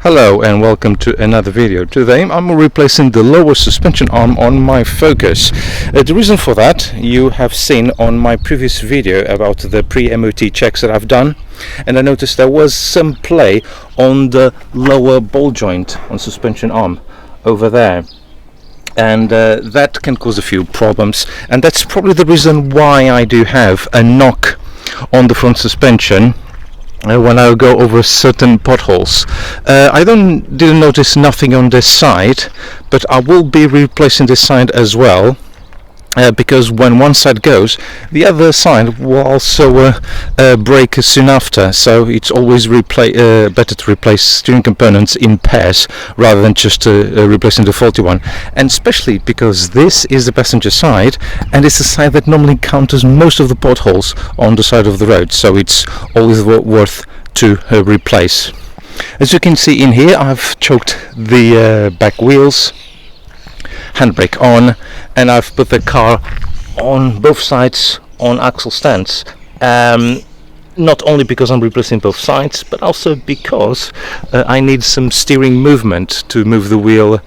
Hello and welcome to another video. Today I'm replacing the lower suspension arm on my Focus. The reason for that you have seen on my previous video about the pre-MOT checks that I've done, and I noticed there was some play on the lower ball joint on suspension arm over there, and that can cause a few problems, and that's probably the reason why I do have a knock on the front suspension when I go over certain potholes. I didn't notice nothing on this side, but I will be replacing this side as well, because when one side goes, the other side will also break soon after. So it's always better to replace steering components in pairs rather than just replacing the faulty one, and especially because this is the passenger side and it's the side that normally encounters most of the potholes on the side of the road, so it's always worth to replace. As you can see in here, I've choked the back wheels, handbrake on, and I've put the car on both sides on axle stands, not only because I'm replacing both sides, but also because I need some steering movement to move the wheel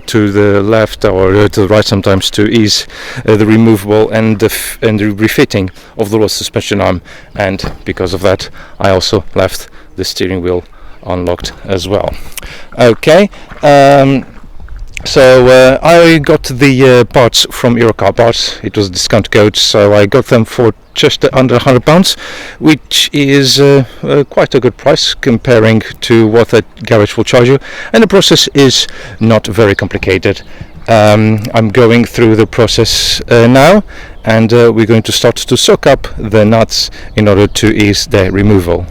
to the left or to the right sometimes, to ease the removal and the refitting of the lower suspension arm, and because of that I also left the steering wheel unlocked as well. Okay, so I got the parts from Eurocar Parts. It was a discount code, so I got them for just under £100, which is quite a good price comparing to what a garage will charge you, and the process is not very complicated. I'm going through the process now, and we're going to start to soak up the nuts in order to ease their removal.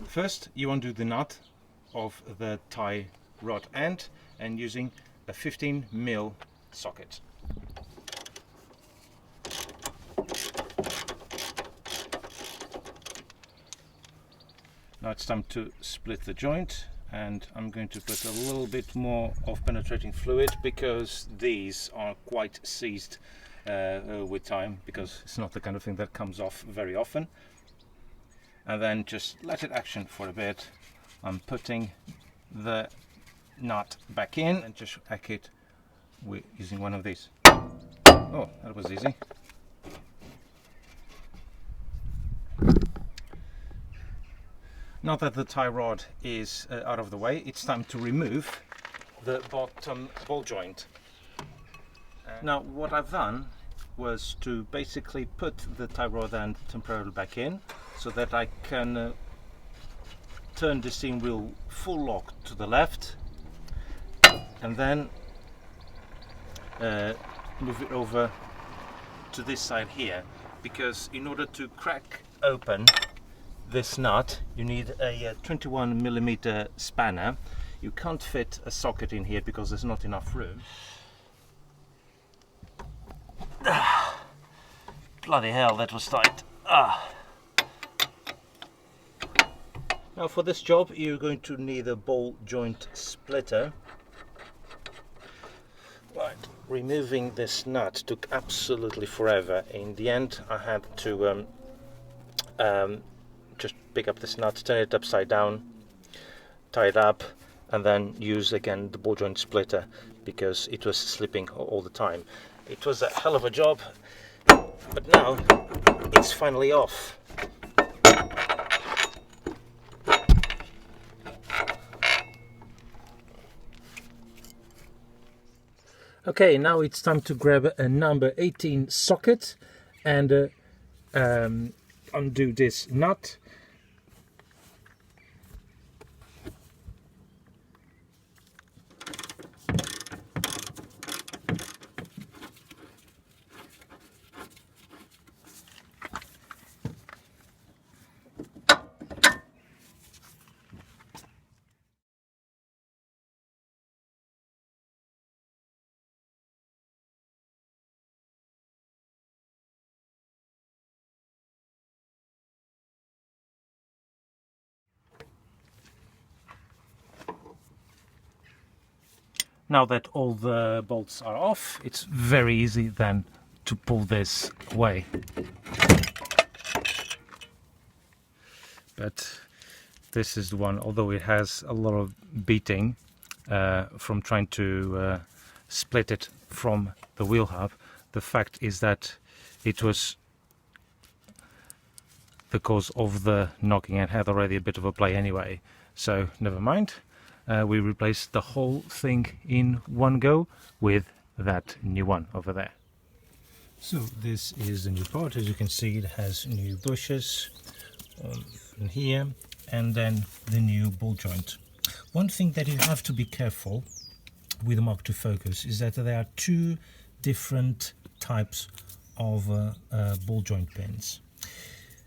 First, you undo the nut of the tie rod end and using a 15mm socket. Now it's time to split the joint, and I'm going to put a little bit more of penetrating fluid because these are quite seized with time, because it's not the kind of thing that comes off very often. And then just let it action for a bit. I'm putting the nut back in and just hack it using one of these. Oh, that was easy. Now that the tie rod is out of the way, it's time to remove the bottom ball joint. Now what I've done was to basically put the tie rod end temporarily back in, so that I can turn the steering wheel full lock to the left, and then move it over to this side here, because in order to crack open this nut you need a 21mm spanner. You can't fit a socket in here because there's not enough room. Bloody hell, that was tight. Now for this job you're going to need a ball joint splitter. Right, removing this nut took absolutely forever. In the end I had to just pick up this nut, turn it upside down, tie it up, and then use again the ball joint splitter because it was slipping all the time. It was a hell of a job, but now it's finally off. Okay, now it's time to grab a number 18 socket and undo this nut. Now that all the bolts are off, it's very easy then to pull this away. But this is the one, although it has a lot of beating from trying to split it from the wheel hub, the fact is that it was the cause of the knocking and had already a bit of a play anyway, so never mind. We replaced the whole thing in one go with that new one over there. So this is the new part. As you can see, it has new bushes in here, and then the new ball joint. One thing that you have to be careful with the Mark II Focus is that there are two different types of ball joint pins.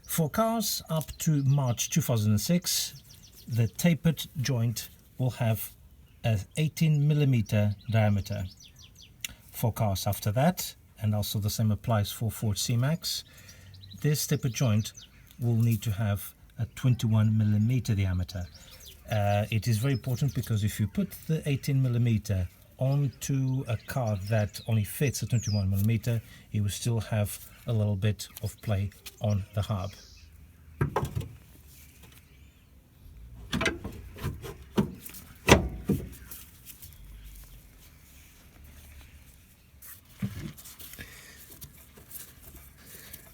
For cars up to March 2006, the tapered joint will have an 18mm diameter. For cars after that, and also the same applies for Ford C-Max, this tapered joint will need to have a 21mm diameter. It is very important because if you put the 18mm onto a car that only fits a 21mm, it will still have a little bit of play on the hub.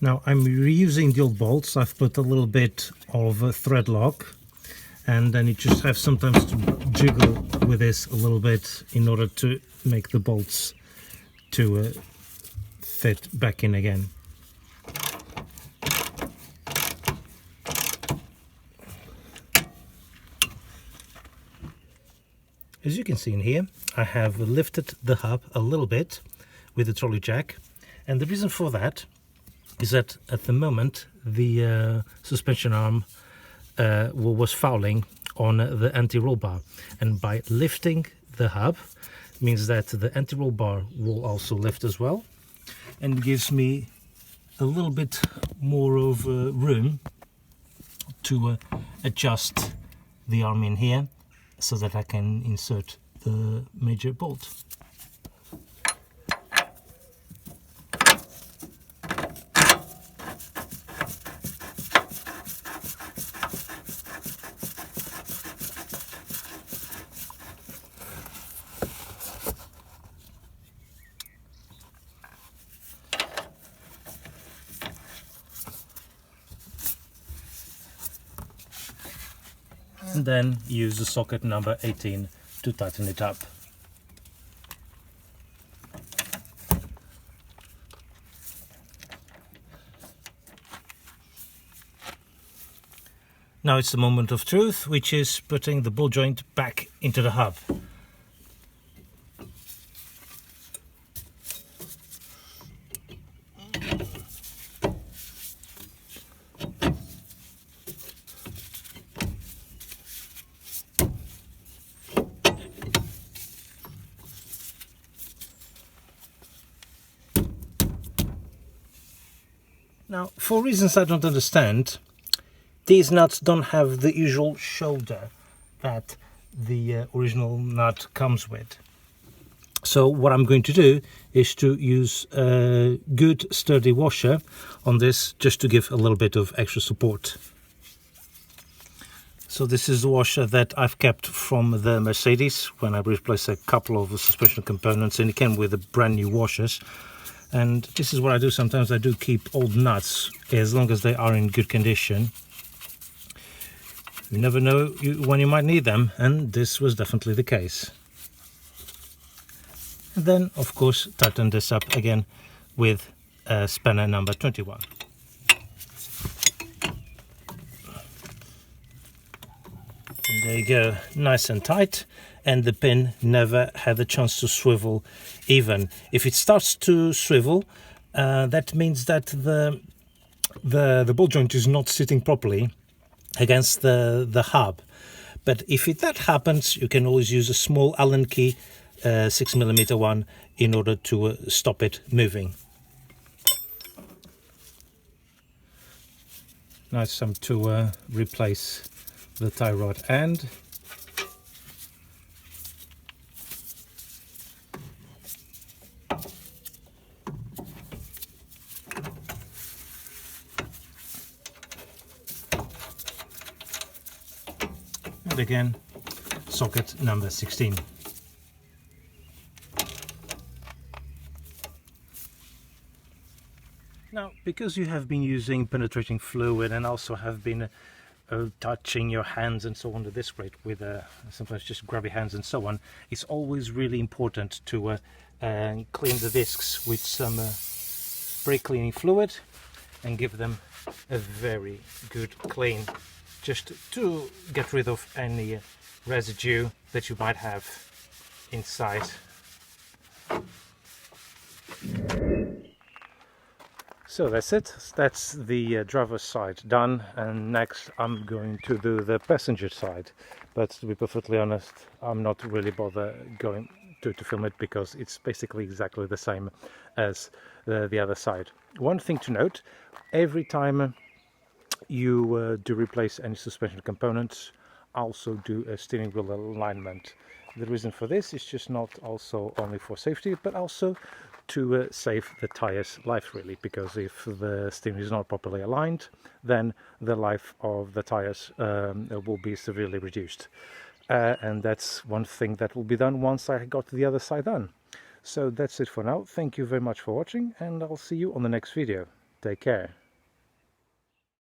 Now I'm reusing the old bolts. I've put a little bit of a thread lock, and then you just have sometimes to jiggle with this a little bit in order to make the bolts to fit back in again. As you can see in here, I have lifted the hub a little bit with the trolley jack, and the reason for that is that at the moment the suspension arm was fouling on the anti-roll bar, and by lifting the hub means that the anti-roll bar will also lift as well, and gives me a little bit more of room to adjust the arm in here so that I can insert the major bolt. And then use the socket number 18 to tighten it up. Now it's the moment of truth, which is putting the ball joint back into the hub. Now, for reasons I don't understand, these nuts don't have the usual shoulder that the original nut comes with. So what I'm going to do is to use a good sturdy washer on this, just to give a little bit of extra support. So this is the washer that I've kept from the Mercedes when I replaced a couple of the suspension components, and it came with the brand new washers. And this is what I do sometimes. I do keep old nuts as long as they are in good condition. You never know when you might need them, and this was definitely the case. And then, of course, tighten this up again with spanner number 21. And there you go, nice and tight, and the pin never had a chance to swivel even. If it starts to swivel, that means that the ball joint is not sitting properly against the hub. But if that happens, you can always use a small Allen key 6mm one in order to stop it moving. Now it's time to replace the tie rod end. and again socket number 16. Now, because you have been using penetrating fluid and also have been touching your hands and so on the disc brake with sometimes just grab your hands and so on, it's always really important to clean the discs with some brake cleaning fluid and give them a very good clean, just to get rid of any residue that you might have inside. So that's it, that's the driver's side done, and next I'm going to do the passenger side. But to be perfectly honest, I'm not really bothered going to film it because it's basically exactly the same as the other side. One thing to note, every time you do replace any suspension components, also do a steering wheel alignment. The reason for this is just not also only for safety, but also to save the tires life, really, because if the steering is not properly aligned, then the life of the tires will be severely reduced, and that's one thing that will be done once I got the other side done. So that's it for now. Thank you very much for watching, and I'll see you on the next video. Take care.